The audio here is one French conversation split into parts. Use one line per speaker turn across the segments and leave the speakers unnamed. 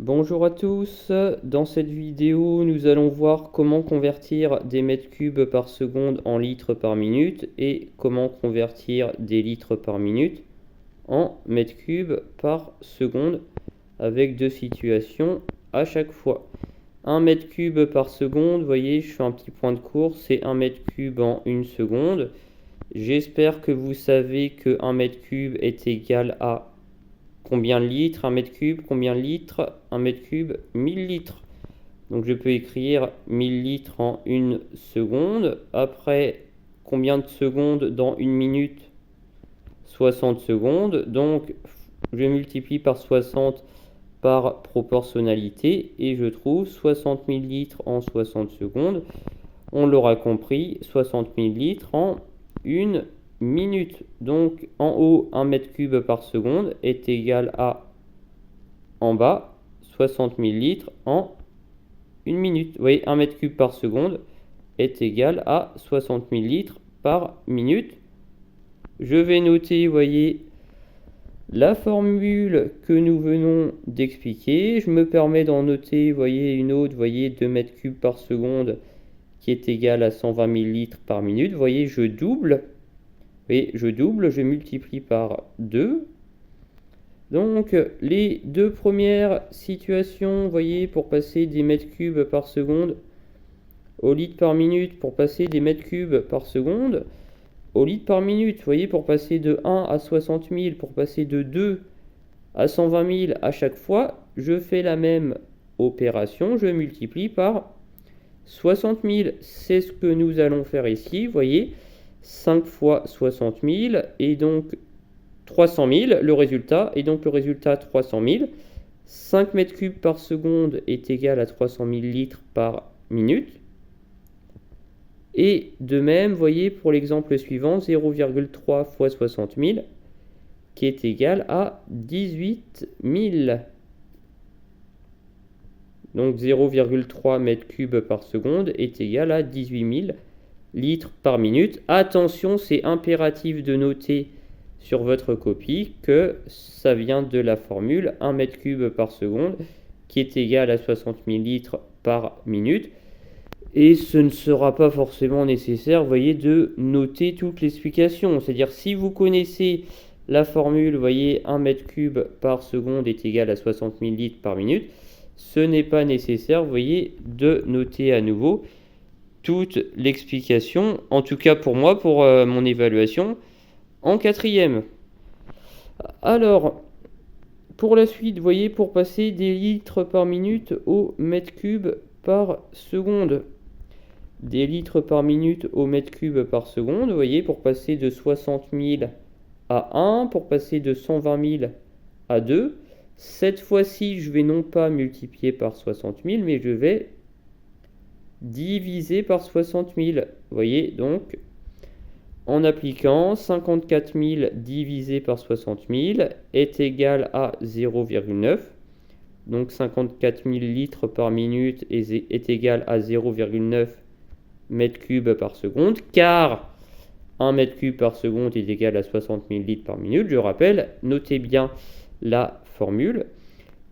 Bonjour à tous, dans cette vidéo nous allons voir comment convertir des mètres cubes par seconde en litres par minute et comment convertir des litres par minute en mètres cubes par seconde avec deux situations à chaque fois. 1 mètre cube par seconde, vous voyez je fais un petit point de course, c'est 1 mètre cube en 1 seconde. J'espère que vous savez que 1 mètre cube est égal à combien de litres, 1 mètre cube, combien de litres, 1 mètre cube, 1000 litres. Donc je peux écrire 1000 litres en 1 seconde. Après, combien de secondes dans 1 minute? 60 secondes. Donc je multiplie par 60 par proportionnalité et je trouve 60 000 litres en 60 secondes. On l'aura compris, 60 000 litres en 1 minute. Donc en haut, 1 mètre cube par seconde est égal à, en bas, 60 000 litres en 1 minute. Vous voyez, 1 mètre cube par seconde est égal à 60 000 litres par minute. Je vais noter, vous voyez, la formule que nous venons d'expliquer. Je me permets d'en noter, vous voyez, une autre, vous voyez, 2 mètres cubes par seconde qui est égal à 120 000 litres par minute. Vous voyez, je double. Et je multiplie par 2. Donc, les deux premières situations, vous voyez, pour passer des mètres cubes par seconde au litre par minute, pour passer des mètres cubes par seconde au litre par minute, vous voyez, pour passer de 1 à 60 000, pour passer de 2 à 120 000 à chaque fois, je fais la même opération, je multiplie par 60 000. C'est ce que nous allons faire ici, vous voyez. 5 fois 60 000 et donc 300 000, le résultat, et donc le résultat 300 000. 5 mètres cubes par seconde est égal à 300 000 litres par minute. Et de même, vous voyez, pour l'exemple suivant, 0,3 fois 60 000, qui est égal à 18 000. Donc 0,3 mètres cubes par seconde est égal à 18 000 litres par minute. Attention, c'est impératif de noter sur votre copie que ça vient de la formule 1 mètre cube par seconde qui est égal à 60 000 litres par minute. Et ce ne sera pas forcément nécessaire, vous voyez, de noter toute l'explication. C'est-à-dire, si vous connaissez la formule, vous voyez, 1 mètre cube par seconde est égal à 60 000 litres par minute, ce n'est pas nécessaire, vous voyez, de noter à nouveau toute l'explication, en tout cas pour moi, pour mon évaluation, en quatrième. Alors, pour la suite, vous voyez, pour passer des litres par minute au mètre cube par seconde. Des litres par minute au mètre cube par seconde, vous voyez, pour passer de 60 000 à 1, pour passer de 120 000 à 2. Cette fois-ci, je vais non pas multiplier par 60 000, mais je vais diviser par 60 000. Vous voyez, donc, en appliquant 54 000 divisé par 60 000 est égal à 0,9. Donc 54 000 litres par minute est égal à 0,9 mètres cubes par seconde, car 1 mètre cube par seconde est égal à 60 000 litres par minute. Je rappelle, notez bien la formule.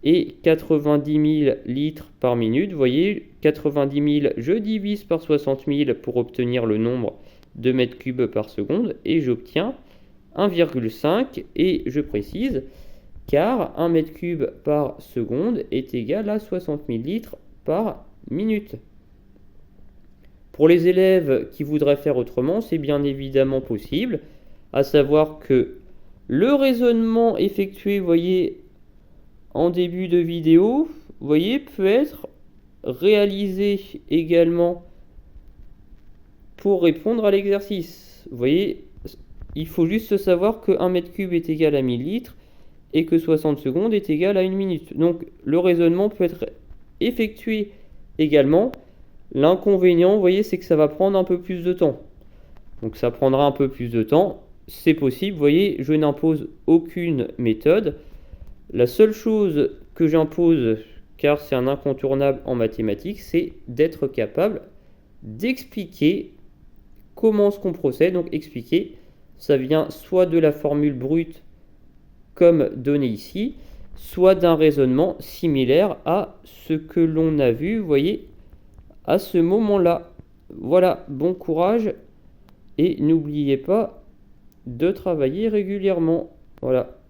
Et 90 000 litres par minute, vous voyez, 90 000, je divise par 60 000 pour obtenir le nombre de mètres cubes par seconde, et j'obtiens 1,5, et je précise, car 1 mètre cube par seconde est égal à 60 000 litres par minute. Pour les élèves qui voudraient faire autrement, c'est bien évidemment possible, à savoir que le raisonnement effectué, vous voyez, en début de vidéo, vous voyez, peut être réalisé également pour répondre à l'exercice. Vous voyez, il faut juste savoir que 1 mètre cube est égal à 1000 litres et que 60 secondes est égal à 1 minute. Donc le raisonnement peut être effectué également. L'inconvénient, vous voyez, c'est que ça va prendre un peu plus de temps. Donc ça prendra un peu plus de temps. C'est possible, vous voyez, je n'impose aucune méthode. La seule chose que j'impose, car c'est un incontournable en mathématiques, c'est d'être capable d'expliquer comment est-ce qu'on procède. Donc expliquer, ça vient soit de la formule brute comme donné ici, soit d'un raisonnement similaire à ce que l'on a vu, vous voyez, à ce moment-là. Voilà, bon courage et n'oubliez pas de travailler régulièrement. Voilà.